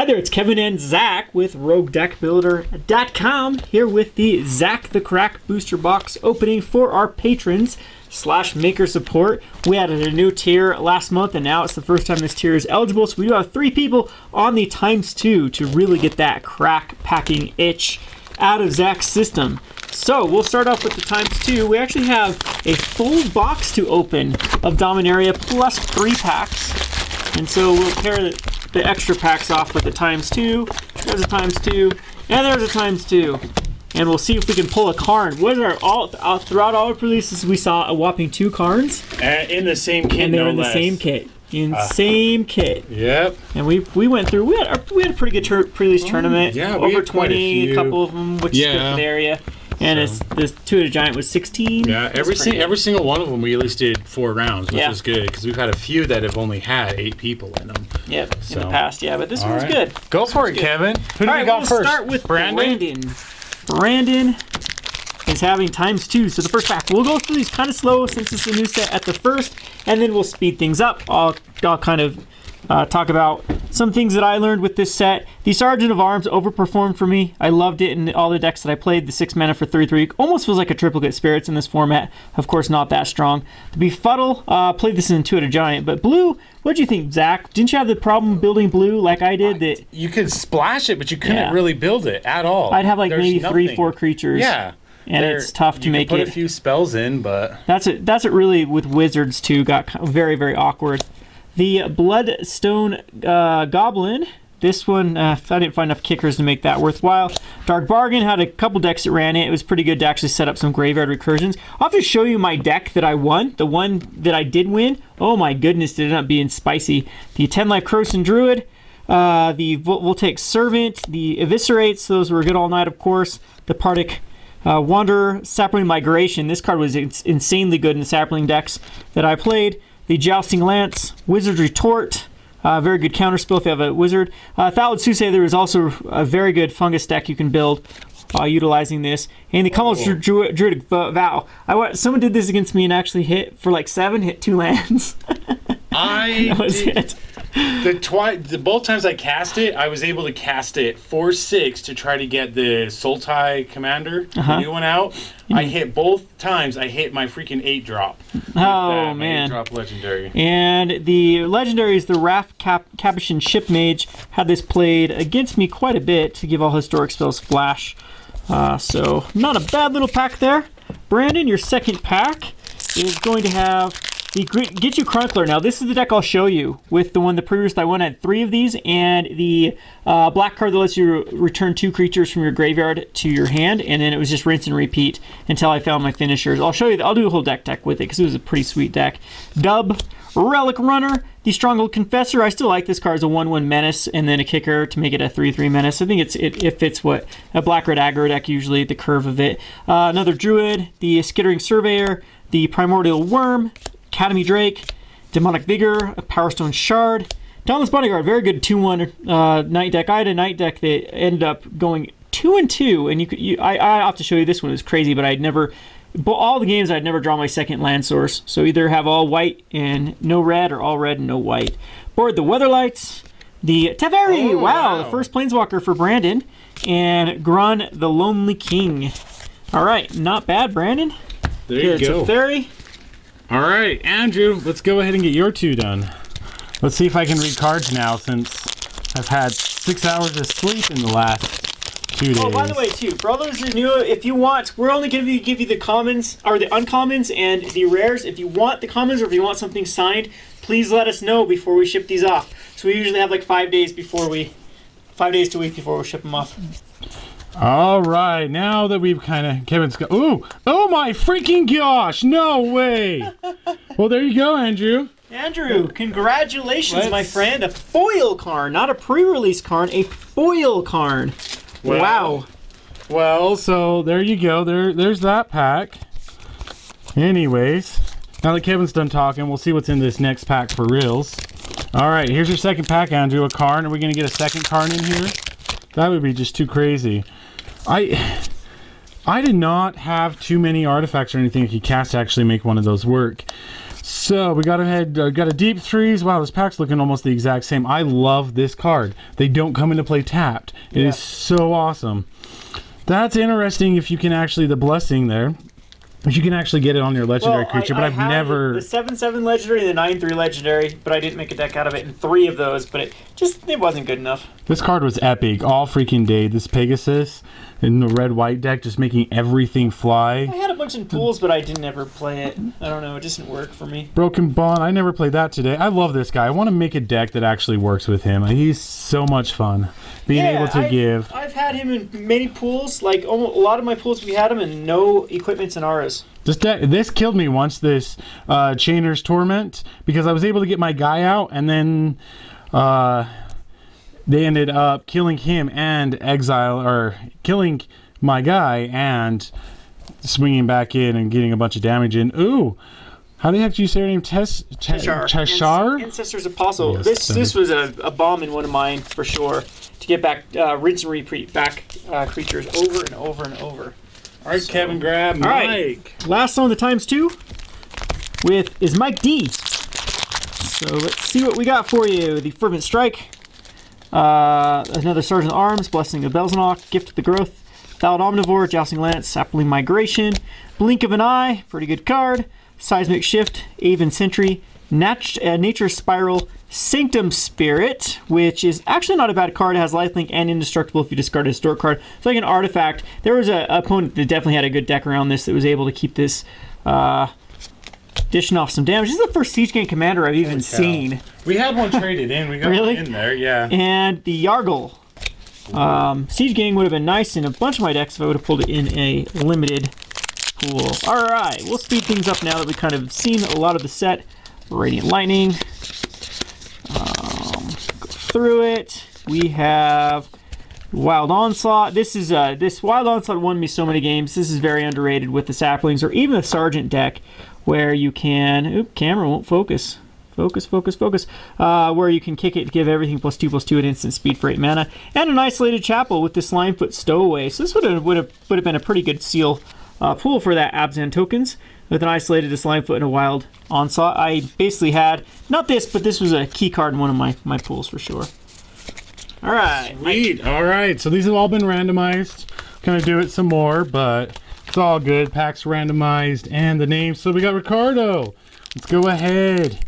Hi there, it's Kevin and Zach with RogueDeckBuilder.com here with the Zach the Crack booster box opening for our patrons / maker support. We added a new tier last month and now it's the first time this tier is eligible, so we do have 3 people on the ×2 to really get that crack packing itch out of Zach's system. So we'll start off with the ×2. We actually have a full box to open of Dominaria plus 3 packs, and so we'll pair the extra packs off with the ×2. There's a ×2, and there's a ×2. And we'll see if we can pull a Karn. What are throughout all our releases, we saw a whopping 2 Karns. In the same kit, and they're in the same kit. Same kit. Yep. And we went through. We had a pretty good pre-release tournament. Yeah, over 20, a couple of them, which is good for the area. And this 2-headed giant was 16. Yeah, every single one of them we at least did 4 rounds, which was good because we've had a few that have only had 8 people in them. Yep, in the past, yeah, but this one's good. Go for it, Kevin. Who do we got first? We'll start with Brandon. Brandon is having ×2, so the first pack. We'll go through these kind of slow since it's a new set at the first, and then we'll speed things up. I'll kind of talk about some things that I learned with this set. The Sergeant of Arms overperformed for me. I loved it in all the decks that I played. The 6 mana for 3/3 almost feels like a triplicate Spirits in this format. Of course, not that strong. The Befuddle, played this in 2-headed giant, but blue. What do you think, Zach? Didn't you have the problem building blue like I did? That you could splash it, but you couldn't really build it at all. I'd have like maybe 3-4 creatures. Yeah. And it's tough to make it. You put a few spells in, but that's it really with Wizards too got very, very awkward. The Bloodstone Goblin. This one, I didn't find enough kickers to make that worthwhile. Dark Bargain had a couple decks that ran it. It was pretty good to actually set up some graveyard recursions. I'll have to show you my deck that I won. The one that I did win. Oh my goodness, did it end up being spicy. The 10-life Croson Druid. The Voltaic Servant. The Eviscerates. Those were good all night, of course. The Partic Wanderer. Sapling Migration. This card was insanely good in the Sapling decks that I played. The Jousting Lance. Wizard's Retort. Very good counterspell if you have a wizard. Thallid Soothsayer is also a very good fungus deck you can build utilizing this. And the Cumulus Druidic Vow. Someone did this against me and actually hit for like 7, hit 2 lands. That was it. Both times I cast it, I was able to cast it 4/6 to try to get the Sultai Commander, the new one out. I hit both times. I hit my freaking 8-drop. Oh man! 8-drop legendary. And the legendary is the Wrath Capuchin Ship Mage. Had this played against me quite a bit to give all historic spells flash. So not a bad little pack there. Brandon, your second pack is going to have the Get You Chronicler. Now this is the deck I'll show you with the previous I won had 3 of these, and the black card that lets you return 2 creatures from your graveyard to your hand, and then it was just rinse and repeat until I found my finishers. I'll show you. I'll do a whole deck with it because it was a pretty sweet deck. Dub, Relic Runner, the Stronghold Confessor. I still like this card as a 1/1 menace, and then a kicker to make it a 3/3 menace. I think it fits what a black-red aggro deck usually, the curve of it. Another Druid, the Skittering Surveyor, the Primordial Worm, Academy Drake, Demonic Vigor, a Power Stone Shard, Dauntless Bodyguard, very good 2/1 night deck. I had a night deck that ended up going 2/2, and I have to show you this one. It was crazy, but I'd never, all the games I'd never draw my second land source. So either have all white and no red, or all red and no white. Board the Weatherlights, the Teferi, wow, the first Planeswalker for Brandon, and Grun the Lonely King. All right, not bad, Brandon. There you go. Teferi. All right, Andrew, let's go ahead and get your 2 done. Let's see if I can read cards now since I've had 6 hours of sleep in the last 2 days. Oh, by the way, too, for all those who are new, if you want, we're only going to give you the commons, or the uncommons and the rares. If you want the commons or if you want something signed, please let us know before we ship these off. So we usually have like 5 days to a week before we ship them off. All right, now that we've kind of Kevin's got, oh my freaking gosh, no way. Well, there you go, Andrew. Andrew, congratulations, my friend. A foil Karn, not a pre-release Karn, a foil Karn. Wow. Well, so there you go. There's that pack. Anyways, now that Kevin's done talking, we'll see what's in this next pack for reals. All right, here's your second pack, Andrew. A Karn. Are we going to get a second Karn in here? That would be just too crazy. I did not have too many artifacts or anything you could cast to actually make one of those work. So we got got a deep threes. Wow, this pack's looking almost the exact same. I love this card. They don't come into play tapped. It is so awesome. That's interesting if you can actually, the blessing there. If you can actually get it on your legendary creature, but I've never... the 7/7 legendary and the 9/3 legendary, but I didn't make a deck out of it in 3 of those, but it wasn't good enough. This card was epic all freaking day. This Pegasus in the red-white deck just making everything fly. I had a bunch in pools, but I didn't ever play it. I don't know, it just didn't work for me. Broken Bond, I never played that today. I love this guy. I want to make a deck that actually works with him. He's so much fun. Being able to give... I've had him in many pools, like a lot of my pools we had him in no equipments in auras. This killed me once, this Chainer's Torment, because I was able to get my guy out, and then they ended up killing him and killing my guy and swinging back in and getting a bunch of damage in. Ooh, how the heck do you say her name? Teshar? Ancestor's Apostle. Yes, this was a bomb in one of mine for sure, to get back rinse and repeat back creatures over and over and over. All right, Kevin, grab Mike. Right. Last one of the ×2 is Mike D. So let's see what we got for you. The Fervent Strike, another Sergeant Arms, Blessing of Belzenok, Gift of the Growth, Thallid Omnivore, Jousting Lance, Sapling Migration, Blink of an Eye, pretty good card, Seismic Shift, Aven Sentry, Nature Spiral, Sanctum Spirit, which is actually not a bad card. It has lifelink and indestructible if you discard a historic card. It's like an artifact. There was an opponent that definitely had a good deck around this that was able to keep this dishing off some damage. This is the first Siege Gang Commander I've even seen. We had one traded in. We got one in there, yeah. And the Yargle. Siege Gang would have been nice in a bunch of my decks if I would have pulled it in a limited pool. All right, we'll speed things up now that we've kind of seen a lot of the set. Radiant Lightning. Go through it. We have Wild Onslaught. This Wild Onslaught won me so many games. This is very underrated with the Saplings or even the Sergeant deck, where you can... Oop, camera won't focus. Focus. Where you can kick it to give everything +2/+2 at instant speed for 8 mana, and an Isolated Chapel with the Slimefoot Stowaway. So this would have been a pretty good seal pool for that Abzan tokens. With an Isolated, a Slimefoot, and a Wild Onslaught. I basically had, not this, but this was a key card in one of my pools for sure. All right. Sweet. All right. So these have all been randomized. Gonna do it some more, but it's all good. Packs randomized and the names. So we got Ricardo. Let's go ahead.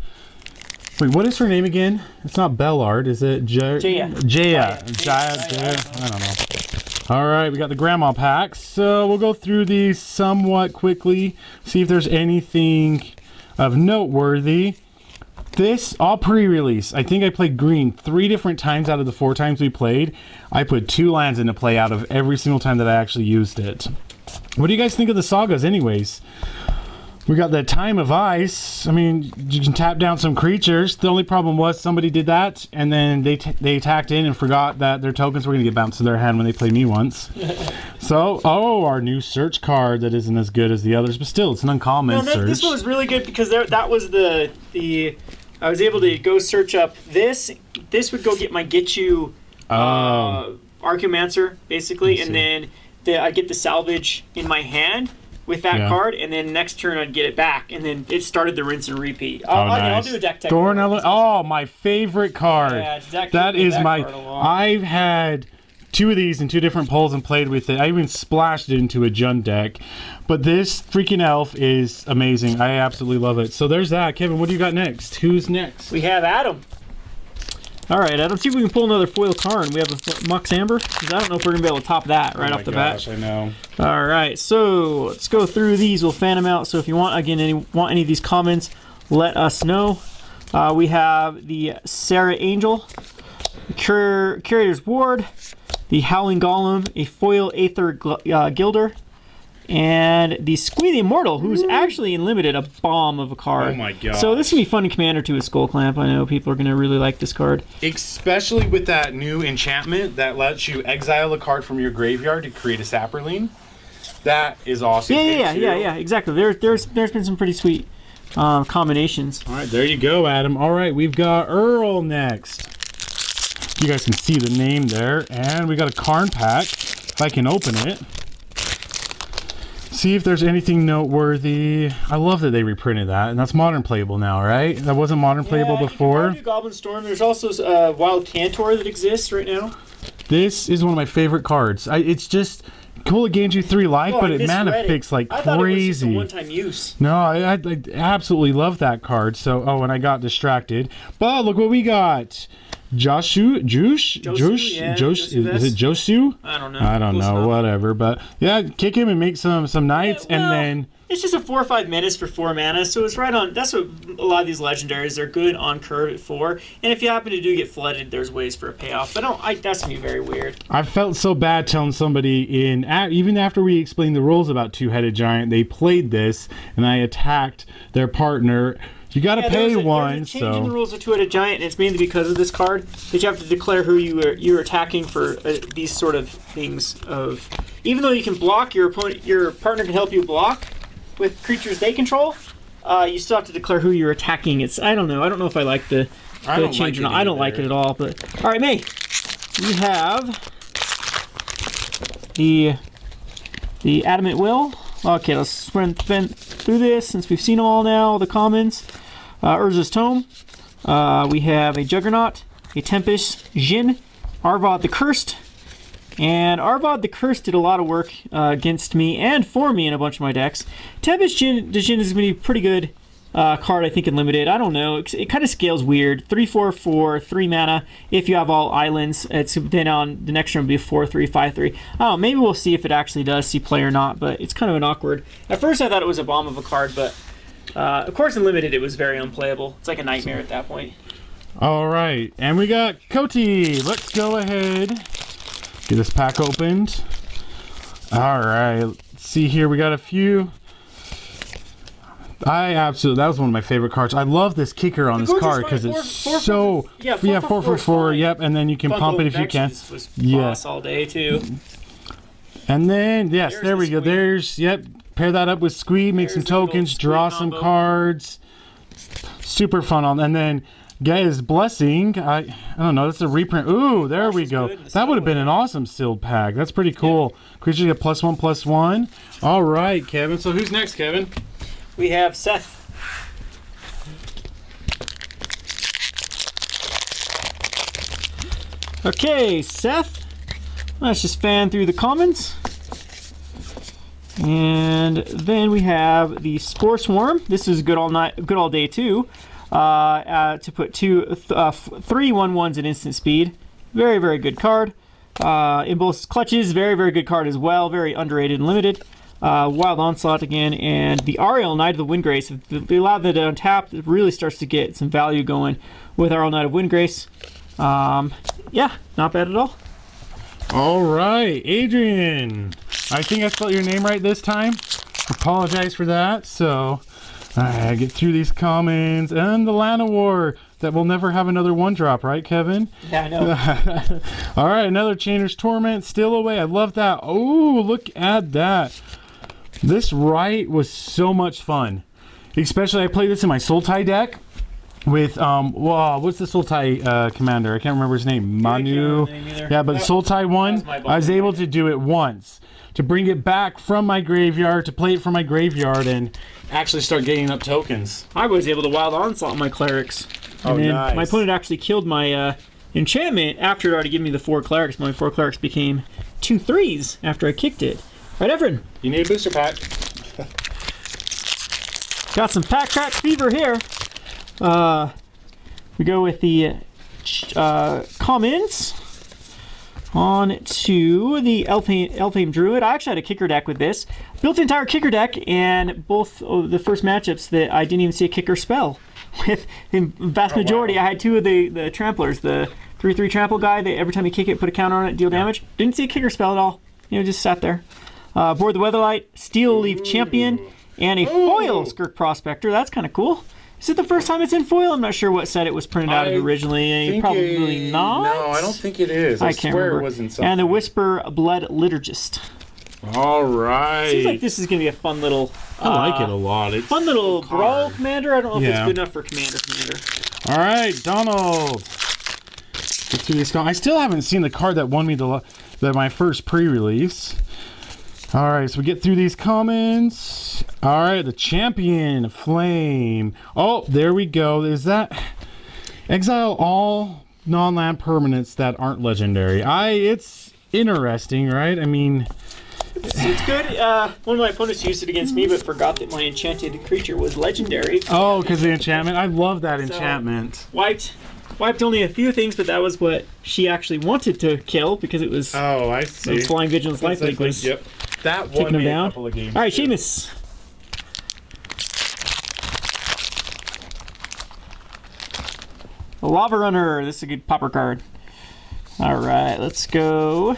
Wait, what is her name again? It's not Bellard, is it? Jaya. I don't know. All right, we got the grandma packs. So we'll go through these somewhat quickly, see if there's anything of noteworthy. This, all pre-release. I think I played green 3 different times out of the 4 times we played. I put 2 lands into play out of every single time that I actually used it. What do you guys think of the sagas anyways? We got the Time of Ice. I mean, you can tap down some creatures. The only problem was somebody did that, and then they attacked in and forgot that their tokens were going to get bounced to their hand when they played me once. So, our new search card that isn't as good as the others, but still, it's an uncommon search. This one was really good because that was the I was able to go search up this. This would go get my Archaeomancer, basically, and then I get the salvage in my hand with that card, and then next turn I'd get it back, and then it started the rinse and repeat. I'll do a deck tech. My favorite card. Yeah, that is my... I've had 2 of these in 2 different pulls and played with it. I even splashed it into a Jund deck. But this freaking elf is amazing. I absolutely love it. So there's that. Kevin, what do you got next? Who's next? We have Adam. All right, Adam, see if we can pull another foil Karn. We have a Mux Amber, because I don't know if we're going to be able to top that right off the bat. I know. All right, so let's go through these. We'll fan them out. So if you want, again, any of these comments, let us know. We have the Sarah Angel, the Curator's Ward, the Howling Golem, a foil Aether Gilder, and the Squee the Immortal, who's actually in Limited, a bomb of a card. Oh my god. So this can be fun in Commander too with Skull Clamp. I know people are going to really like this card. Especially with that new enchantment that lets you exile a card from your graveyard to create a Saproling. That is awesome. Yeah, exactly. There's been some pretty sweet combinations. All right, there you go, Adam. All right, we've got Earl next. You guys can see the name there. And we got a Karn pack, if I can open it. See if there's anything noteworthy. I love that they reprinted that, and that's modern playable now, right? That wasn't modern playable before. You can do Goblin Storm. There's also Wild Cantor that exists right now. This is one of my favorite cards. It's just cool. It gains you 3 life, but it mana fixes like crazy. I thought it was just a one-time use. No, I absolutely love that card. So, and I got distracted. But look what we got. Josu, is it Josu? I don't know. I don't know, whatever. But yeah, kick him and make some knights, and then it's just a 4 or 5 menace for 4 mana, so it's right on. That's what a lot of these legendaries, they're good on curve at 4. And if you happen to get flooded, there's ways for a payoff. But that's gonna be very weird. I felt so bad telling somebody even after we explained the rules about Two-Headed Giant, they played this, and I attacked their partner. You gotta pay one. There's a change in the rules of Two-Headed Giant, and it's mainly because of this card that you have to declare who you're attacking for these sort of things. Even though you can block your partner can help you block with creatures they control. You still have to declare who you're attacking. I don't know if I like the change or not. I don't like it at all. But all right, May, we have the Adamant Will. Okay, let's spin through this since we've seen them all now. The commons. Urza's Tome. We have a Juggernaut, a Tempest Jin, Arvad the Cursed, and Arvad the Cursed did a lot of work against me and for me in a bunch of my decks. Tempest Jin is going to be a pretty good card, I think, in Limited. I don't know. It kind of scales weird. 3/4 for 3 mana. If you have all islands, then on the next round will be a 4/3, 5/3. Oh, maybe we'll see if it actually does see play or not, but it's kind of an awkward. At first I thought it was a bomb of a card, but of course in Limited it was very unplayable. It's like a nightmare at that point. All right, and we got Cody. Let's go ahead, get this pack opened. All right, let's see here. We got a few. That was one of my favorite cards. I love this kicker on this card because it's so 4 for 4. Yep, and then you can pump it if you can. Yes, all day too. And then there we go. Pair that up with Squeed, make some tokens, draw some cards. Super fun and then Gaia's Blessing. I don't know. That's a reprint. Ooh, there we go. That would have been an awesome sealed pack. That's pretty cool. Creatures get +1/+1. All right, Kevin. So who's next, Kevin? We have Seth. Okay, Seth. Let's just fan through the commons. And then we have the Spore Swarm. This is good all day too. To put 3 1/1s at instant speed. Very, very good card. In both clutches, very, very good card as well. Very underrated and limited. Wild Onslaught again, and the Ariel Knight of the Windgrace. If they allow that to untap, it really starts to get some value going with Ariel Knight of Windgrace. Yeah, not bad at all. All right, Adrian. I think I spelled your name right this time. Apologize for that. So, I get through these commons and the Llanowar that will never have another 1-drop, right, Kevin? Yeah, I know. All right, another Chainer's Torment, still away. I love that. Oh, look at that. This was so much fun. Especially, I played this in my Sultai deck with, what's the Sultai commander? I can't remember his name. Manu. Yeah, but the Sultai one, I was able to do it once. To bring it back from my graveyard, to play it from my graveyard, and actually start getting up tokens. I was able to Wild Onslaught my Clerics. And then nice. My opponent actually killed my enchantment after it already given me the 4 Clerics. My 4 Clerics became 2 3s after I kicked it. Right, Efren? You need a booster pack. Got some pack crack fever here. We go with the commons. On to the Elfhame Druid. I actually had a kicker deck with this. Built the entire kicker deck, and both of the first matchups that I didn't even see a kicker spell. With the vast majority, I had 2 of the tramplers. The 3/3 trample guy, that every time you kick it, put a counter on it, deal damage. Didn't see a kicker spell at all. Just sat there. Board the Weatherlight, Steel Leaf Champion, and a foil Skirk Prospector. That's kind of cool. Is it the first time it's in foil? I'm not sure what set it was printed out of originally. Probably not. No, I don't think it is. I can't remember. It was in something. And the Whisper Blood Liturgist. All right. Seems like this is going to be a fun little... I like it a lot. It's fun little Brawl Commander. I don't know if it's good enough for Commander. All right, Donald. Get through this. I still haven't seen the card that won me my first pre-release. All right, so we get through these commons. All right, the champion flame. Oh, there we go. Is that exile all non-land permanents that aren't legendary? It's interesting, right? I mean, it's good. One of my opponents used it against me, but forgot that my enchanted creature was legendary. Oh, because the enchantment. I love that enchantment. Wiped only a few things, but that was what she actually wanted to kill because it was. Oh, I see. The Flying Vigilance Lifelink was. Yep. That taking won him me down. a couple of games. All right, Seamus. Lava Runner. This is a good popper card. All right, let's go.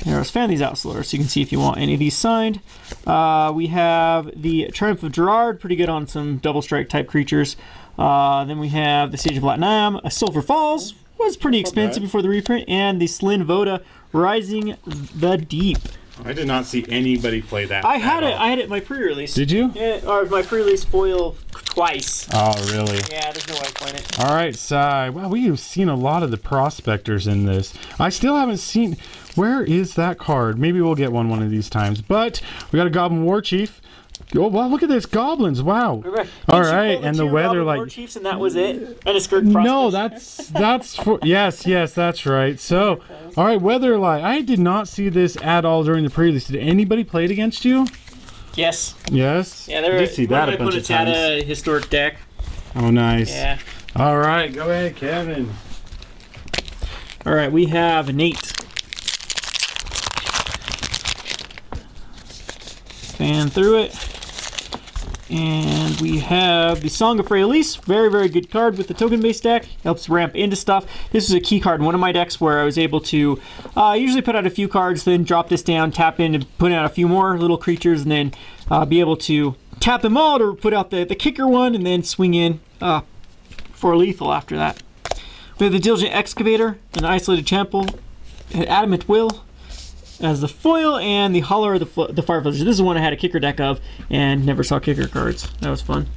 Here, let's fan these out slower so you can see if you want any of these signed. We have the Triumph of Gerard, pretty good on some double strike type creatures. Then we have the Sage of Latnam, a Sulphur Falls, was pretty expensive before the reprint, and the Slyn Voda, Rising the Deep. I did not see anybody play that. I had it in my pre-release. Did you? Yeah, or my pre-release foil twice. Oh, really? Yeah, there's no way I playing it. All right, Sai. Wow, we have seen a lot of the prospectors in this. I still haven't seen. Where is that card? Maybe we'll get one of these times. But we got a Goblin War Chief. Oh wow! Look at this, goblins! Wow. All right, and the weather like. War Chiefs, and that was it. And a Skirk Prospect. No, that's for yes, that's right. So, all right, weather light. I did not see this at all during the pre-release. Did anybody play it against you? Yes. Yes. Yeah, there. I did see that a bunch of times. Had a historic deck. Oh, nice. Yeah. All right, go ahead, Kevin. All right, we have Nate. Fan through it. And we have the Song of Freyalise. Very, very good card with the token-based deck. Helps ramp into stuff. This is a key card in one of my decks where I was able to usually put out a few cards, then drop this down, tap in, and put out a few more little creatures, and then be able to tap them all to put out the kicker one, and then swing in for lethal after that. We have the Diligent Excavator, an Isolated Temple, an Adamant Will as the foil, and the Holler of the Fireflies. This is one I had a kicker deck of and never saw kicker cards. That was fun.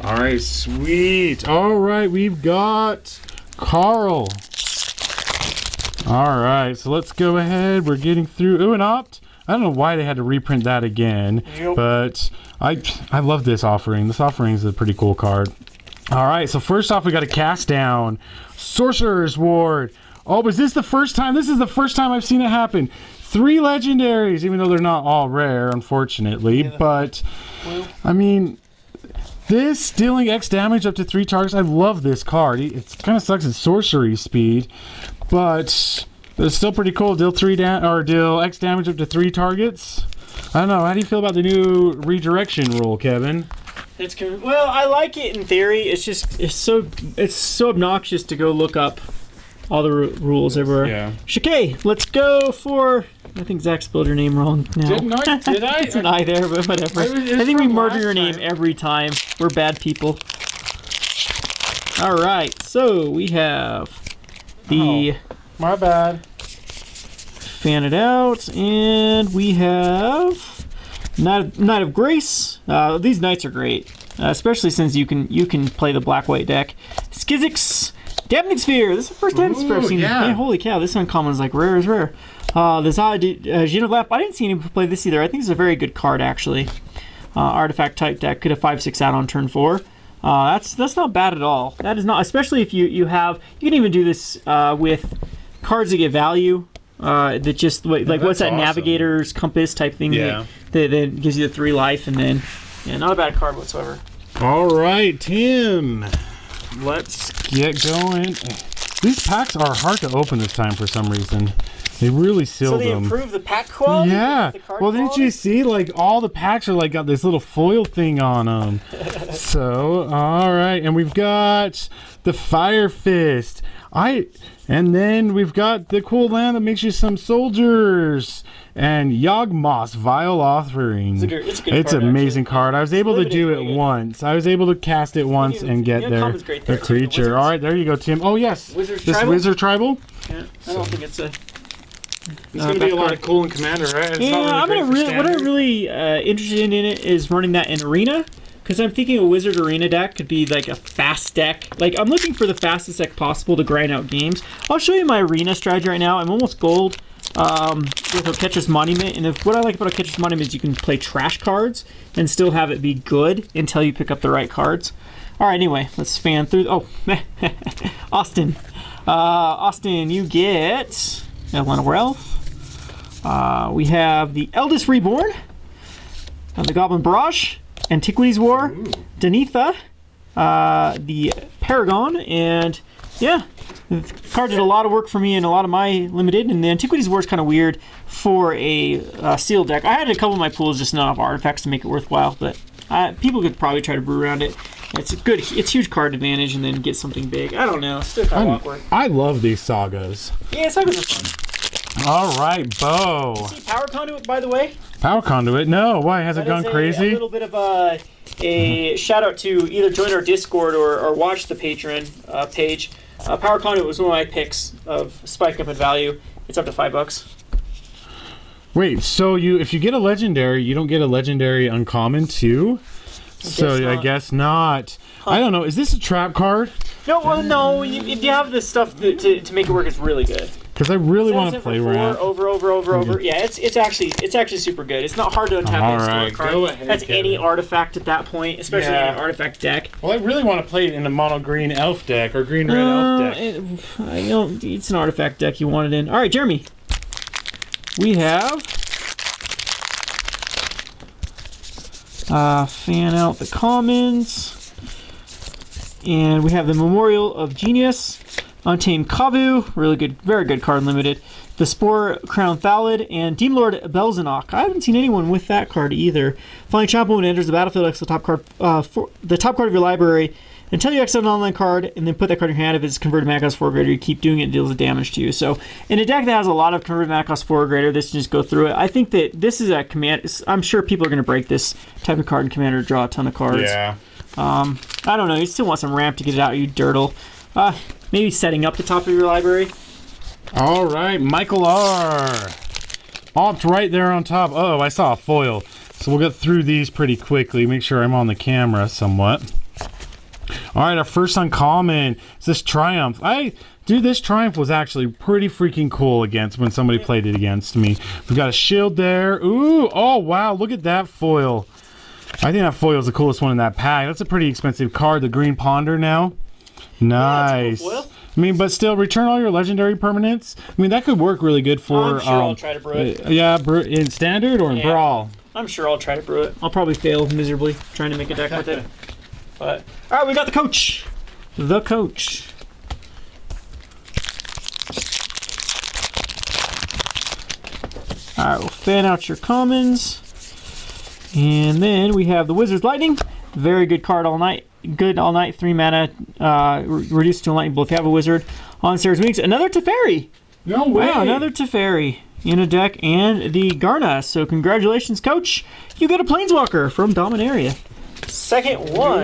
All right, sweet. All right, we've got Carl. All right, so let's go ahead. We're getting through. Ooh, an Opt. I don't know why they had to reprint that again, but I love this offering. This offering is a pretty cool card. All right, so first off, we got a Cast Down. Sorcerer's Ward. Oh, was this the first time? This is the first time I've seen it happen. 3 legendaries, even though they're not all rare, unfortunately. But, I mean, this dealing X damage up to 3 targets, I love this card. It kind of sucks at sorcery speed, but it's still pretty cool. Deal deal X damage up to 3 targets. I don't know. How do you feel about the new redirection rule, Kevin? It's good. Well, I like it in theory. It's just it's so obnoxious to go look up all the rules everywhere. Yeah. Shakay, let's go for. I think Zach spelled your name wrong now. Did I? It's an I there, but whatever. I think we murder your name every time. We're bad people. All right, so we have the. Oh, my bad. Fan it out, and we have Knight of Grace. These knights are great, especially since you can play the black-white deck. Skizix, Dampening Sphere. This is the first Dampening Sphere I've seen. Yeah. Man, holy cow, this uncommon is like rare as rare. The Genolap. I didn't see anybody play this either. I think it's a very good card actually. Artifact type deck, could have 5/6 out on turn 4. That's not bad at all. That is not, especially if you can even do this with cards that get value. That just like what's that, awesome. Navigator's Compass type thing. Yeah. That gives you the 3 life, and then not a bad card whatsoever. All right, Tim. Let's get going. These packs are hard to open this time for some reason. They really sealed them. So they improved the pack quality? Yeah. Well, didn't you see, like, all the packs are, like, got this little foil thing on them. So, all right. And we've got the Fire Fist. And then we've got the cool land that makes you some soldiers. And Yawgmoth's Vile Offering. It's an amazing card. I was able to do it once. I was able to cast it once and get the creature. All right, there you go, Tim. Oh, yes. Wizard Tribal? Yeah, I don't think it's a... It's going to be a lot of cool in Commander, right? It's what I'm really interested in it is running that in Arena, because I'm thinking a Wizard Arena deck could be like a fast deck. Like, I'm looking for the fastest deck possible to grind out games. I'll show you my Arena strategy right now. I'm almost gold, with Oketch's Monument. And what I like about Oketch's Monument is you can play trash cards and still have it be good until you pick up the right cards. All right, anyway, let's fan through. Oh, Austin. Austin, you get Atlanta Elf. We have the Eldest Reborn, the Goblin Barrage, Antiquities War, Denitha, the Paragon, and yeah, the card did a lot of work for me in a lot of my limited, and the Antiquities War is kind of weird for a sealed deck. I had a couple of my pools, just not enough artifacts to make it worthwhile, but people could probably try to brew around it. It's good. It's huge card advantage, and then get something big. I don't know. It's still kind of awkward. I love these sagas. Yeah, sagas are fun. All right, Bo. Did you see Power Conduit, by the way? Power Conduit? No. Why has it gone crazy? A little bit of a shout out to either join our Discord or watch the Patreon page. Power Conduit was one of my picks of spike up in value. It's up to $5. Wait, so if you get a legendary, you don't get a legendary uncommon too? I guess not. Huh. I don't know. Is this a trap card? No, well, no. If you have this stuff to make it work, it's really good. Because I really want to play around. Over. Yeah, it's actually super good. It's not hard to untap an historic card. Go ahead, That's Kevin. Any artifact at that point, especially in an artifact deck. Well, I really want to play it in a mono green elf deck or green red elf deck. It's an artifact deck you want it in. All right, Jeremy. We have. Fan out the commons, and we have the Memorial of Genius, Untamed Kavu, really good, very good card limited. The Spore Crown Thalid, and Demon Lord Belzenok. I haven't seen anyone with that card either. Flying Champion, when it enters the battlefield, exile the top card, the top card of your library until you exile an online card, and then put that card in your hand. If it's converted mana cost 4 or greater, you keep doing it, it deals damage to you. So in a deck that has a lot of converted mana cost 4 or greater, this can just go through it. I think that this is a command. I'm sure people are going to break this type of card in Commander to draw a ton of cards. Yeah. I don't know. You still want some ramp to get it out, you dirtle. Maybe setting up the top of your library. All right, Michael R. Opt right there on top. Oh, I saw a foil. So we'll get through these pretty quickly. Make sure I'm on the camera somewhat. All right, our first uncommon is this Triumph. Dude, this Triumph was actually pretty freaking cool against when somebody played it against me. We've got a shield there. Ooh, oh wow, look at that foil. I think that foil is the coolest one in that pack. That's a pretty expensive card. The Green Ponder now. Nice. Yeah, cool. I mean, but still, return all your legendary permanents. I mean, that could work really good for. I'm sure I'll try to brew it. Yeah, in standard or in brawl. I'm sure I'll try to brew it. I'll probably fail miserably trying to make a deck with it. But all right, we got the coach. The coach. All right, we'll fan out your commons, and then we have the Wizard's Lightning. Very good card all night. Good all night. 3 mana, reduced to a lightning bolt. If you have a wizard on Sarah's Wings, another Teferi. No way. Wow, another Teferi in a deck, and the Garna. So congratulations, coach. You get a Planeswalker from Dominaria. Second one.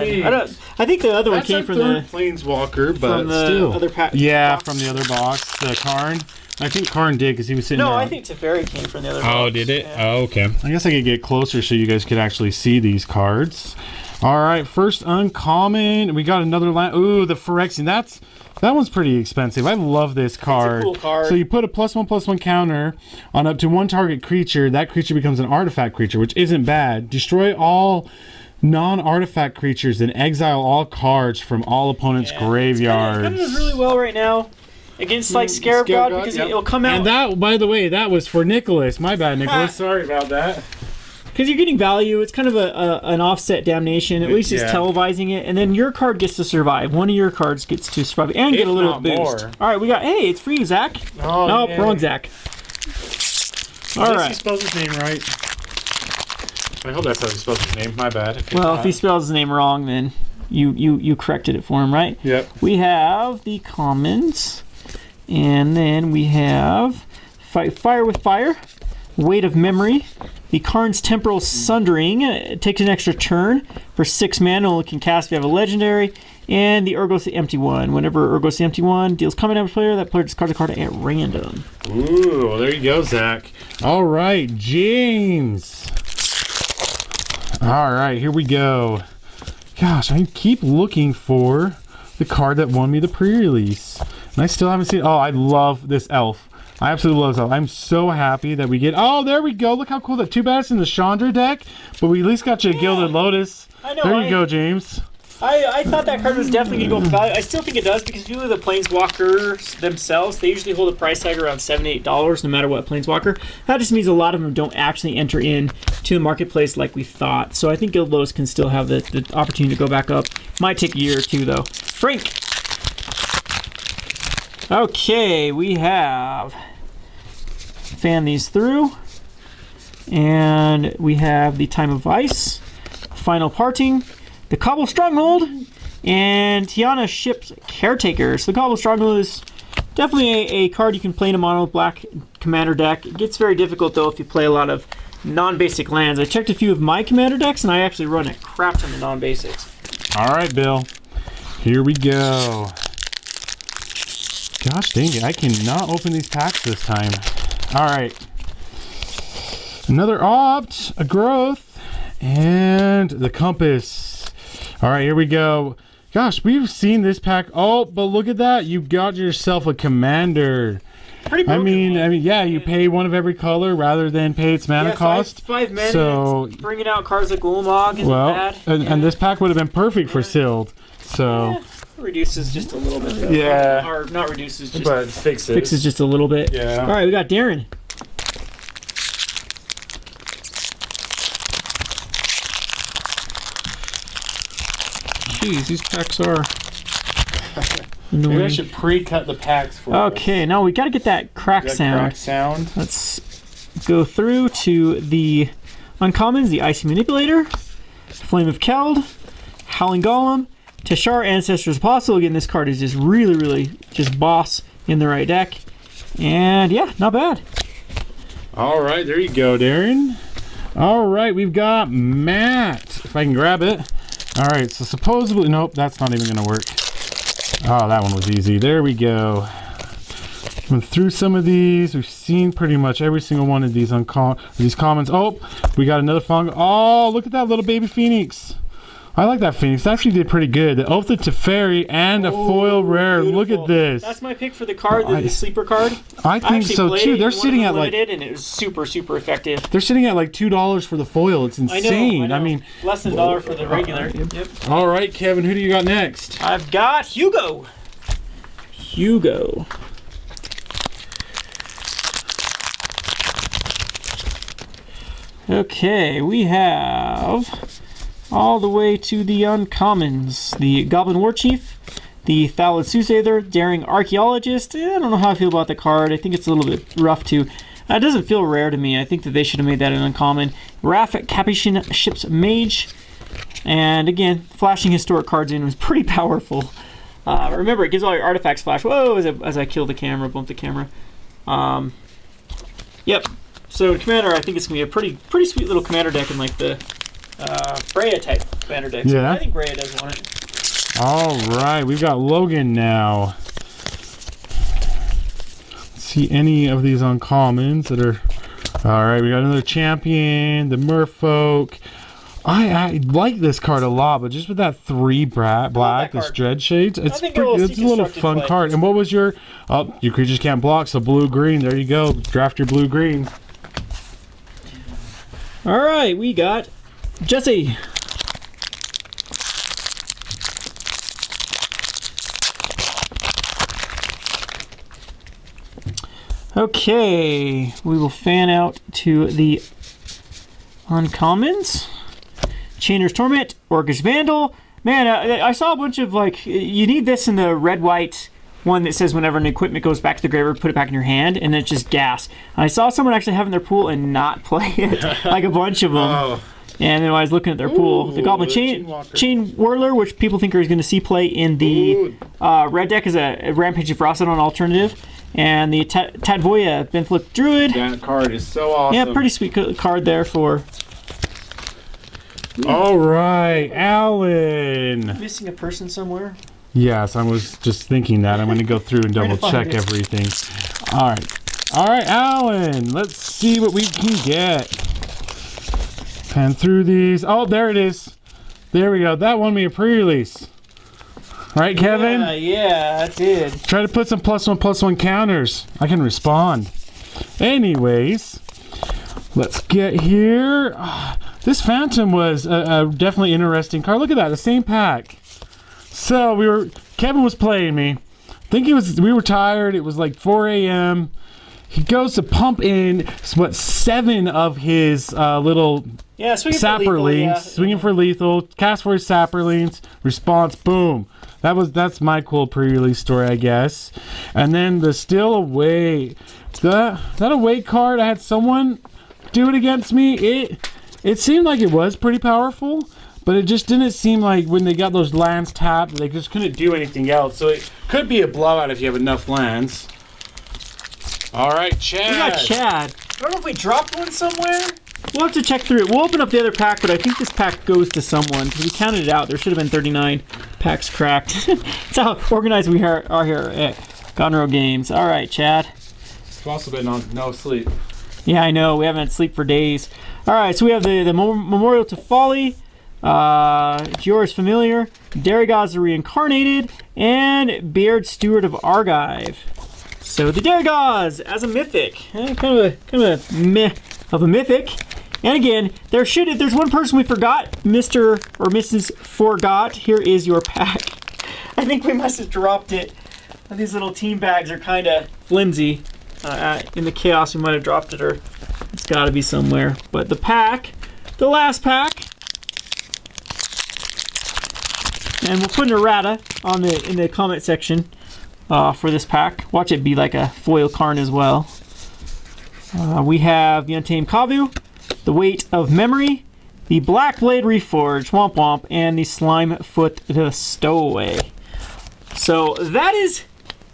I think the other one came from the Planeswalker, but still. Other pack. Yeah, from the other box, the Karn. I think Karn did because he was sitting there. No, I think Teferi came from the other box. Oh, did it? Yeah. Oh, okay. I guess I could get closer so you guys could actually see these cards. All right, first uncommon. We got another land. Ooh, the Phyrexian. That one's pretty expensive. I love this card. It's a cool card. So you put a +1/+1 counter on up to one target creature. That creature becomes an artifact creature, which isn't bad. Destroy all non-artifact creatures and exile all cards from all opponents' graveyards. It's doing really well right now against like Scarab God because it'll come out. And that, by the way, that was for Nicholas. My bad, Nicholas. Sorry about that. Because you're getting value. It's kind of an offset damnation. At least it's televising it. And then your card gets to survive. One of your cards gets to survive and get a little boost. More. All right, we got, hey, it's for you, Zach. Oh, nope, wrong Zach. All right. He spells his name right. I hope that's how he spells his name. My bad. Well, if he spells his name wrong, then you corrected it for him, right? Yep. We have the commons. And then we have Fight Fire with Fire. Weight of Memory. The Karn's Temporal Sundering. It takes an extra turn for 6 mana. Only can cast if you have a legendary. And the Urgos the Empty One. Whenever Urgos the Empty One deals combat damage to player, that player discards a card at random. Ooh, well, there you go, Zach. All right, James. All right, here we go. Gosh, I keep looking for the card that won me the pre-release. And I still haven't seen it. Oh, I love this elf. I absolutely love this. I'm so happy that we get... Oh, there we go. Look how cool that 2 bats in the Chandra deck. But we at least got you a Gilded Lotus. I know. There you go, James. I thought that card was definitely going to go for value. I still think it does because if you look at the Planeswalkers themselves, they usually hold a price tag around $7 to $8 no matter what Planeswalker. That just means a lot of them don't actually enter in to the marketplace like we thought. So I think Gilded Lotus can still have the opportunity to go back up. Might take a year or two though. Frank! Okay, we have... Fan these through. And we have the Time of Ice, Final Parting, the Cobble Stronghold, and Tiana Ship's Caretaker. So the Cobble Stronghold is definitely a card you can play in a mono black commander deck. It gets very difficult though if you play a lot of non-basic lands. I checked a few of my commander decks and I actually run a crap ton of non-basics. All right, Bill. Here we go. Gosh dang it, I cannot open these packs this time. All right. Another Opt, a Growth, and the Compass. All right, here we go. Gosh, we've seen this pack. Oh, but look at that. You got yourself a commander. Pretty broken. I mean, yeah, you pay one of every color rather than pay its mana cost. 5 mana. So bringing out cards like Ulamog isn't bad. And this pack would have been perfect for sealed. So reduces just a little bit. Though. Yeah. Or not reduces, just but fixes. Fixes just a little bit. Yeah. All right, we got Darren. Jeez, these packs are annoying. Maybe I should pre-cut the packs for Okay, now we got to get that crack sound. Let's go through to the uncommons, the Icy Manipulator, Flame of Keld, Howling Golem, Teshar Ancestors Apostle. Again, this card is just really just boss in the right deck. And yeah, not bad. All right, there you go, Darren. All right, we've got Matt. If I can grab it. All right, so supposedly, nope, that's not even gonna work. Oh, that one was easy. There we go. Went through some of these. We've seen pretty much every single one of these commons. Oh, we got another fung. Oh, look at that little baby Phoenix. I like that Phoenix. It actually did pretty good. The Oath of Teferi and a foil rare. Beautiful. Look at this. That's my pick for the card, the sleeper card. I think so too. They're sitting at like, and it was super effective. They're sitting at like $2 for the foil. It's insane. I know. I mean, less than $1 for the regular. Yep. All right, Kevin, who do you got next? I've got Hugo. Okay, we have all the way to the uncommons. The Goblin Warchief, the Thallid Soothsayer, Daring Archaeologist. I don't know how I feel about the card. I think it's a little bit rough too. It doesn't feel rare to me. I think that they should have made that an uncommon. Wrath Capuchin Ship's Mage. And again, flashing historic cards in was pretty powerful. Remember, it gives all your artifacts flash. Whoa, as I kill the camera, bump the camera. Yep. So commander, I think it's gonna be a pretty sweet little commander deck in like the Breya type commander deck. Yeah. So I think Breya does want it. All right, we've got Logan now. Let's see any of these uncommons that are. All right, we got another champion, the Merfolk. I like this card a lot, but just with that 3 black, this Dread Shades, it's a little fun card. And what was your? Oh, your creatures can't block, so blue-green. There you go. Draft your blue-green. All right, we got Jesse. Okay, we will fan out to the uncommons. Chainer's Torment, Orcish Vandal. Man, I saw a bunch of like, you need this in the red-white one that says whenever an equipment goes back to the graveyard, put it back in your hand, and then it's just gas. And I saw someone actually have in their pool and not play it, like a bunch of them. Oh. And then I was looking at their pool. The Goblin Chain Whirler, which people think are going to see play in the red deck, is a Rampage of Frostodon alternative. And the Tadvoya Benflip Druid. That card is so awesome. Yeah, pretty sweet card there for... All right, Alan. Missing a person somewhere? Yes, I was just thinking that. I'm going to go through and double check everything. All right, Alan. Let's see what we can get. Pan through these. Oh, there it is. There we go. That won me a pre-release. Right, Kevin? Yeah, I did. Try to put some +1/+1 counters. I can respond. Anyways, let's get here. This Phantom was a definitely interesting card. Look at that, the same pack. So Kevin was playing me. I think we were tired. It was like 4 a.m. He goes to pump in, 7 of his little Sapperlings, swinging for lethal, cast for his Sapperlings, response, boom. That's my cool pre-release story, I guess. And then the Still Away, that away card, I had someone do it against me. It seemed like it was pretty powerful, but it just didn't seem like when they got those lands tapped, they just couldn't do anything else. So it could be a blowout if you have enough lands. All right, Chad. We got Chad. I don't know if we dropped one somewhere. We'll have to check through it. We'll open up the other pack, but I think this pack goes to someone. We counted it out. There should have been 39 packs cracked. That's how organized we are here at Gonro Games. All right, Chad. I've also been on no sleep. Yeah, I know. We haven't had sleep for days. All right, so we have the Memorial to Folly, Yours Familiar, Darigaz the Reincarnated, and Beard Steward of Argive. So the Darigaz as a mythic, kind of a meh of a mythic. And again, if there's one person we forgot, Mr. or Mrs. Forgot, here is your pack. I think we must have dropped it. These little team bags are kind of flimsy. In the chaos, we might have dropped it, or it's got to be somewhere. But the pack, the last pack, and we'll put an errata in the comment section for this pack. Watch it be like a foil Karn as well. We have the Untamed Kavu, the Weight of Memory, the Black Blade Reforged, Womp Womp, and the Slime Foot the Stowaway. So that is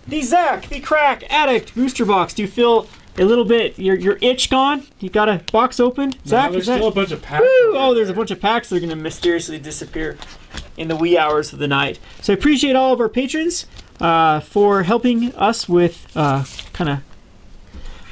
the Zach, the Crack Addict booster box. Do you feel a little bit, your itch gone? You got a box open? Zach, there's still a bunch of packs. Oh, there's a bunch of packs that are going to mysteriously disappear in the wee hours of the night. So I appreciate all of our patrons for helping us with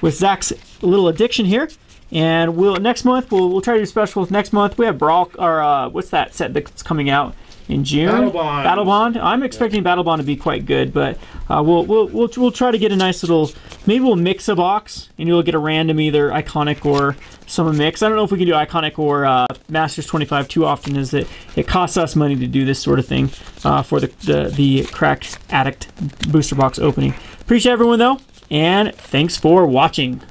with Zach's little addiction here. And next month we'll try to do specials. Next month we have Brawl, or what's that set that's coming out in June? Battle Bond. I'm expecting Battle Bond to be quite good, but we'll try to get a nice little. Maybe we'll mix a box, and you'll get a random either iconic or some mix. I don't know if we can do iconic or Masters 25 too often, as it costs us money to do this sort of thing for the Crack Addict booster box opening. Appreciate everyone though, and thanks for watching.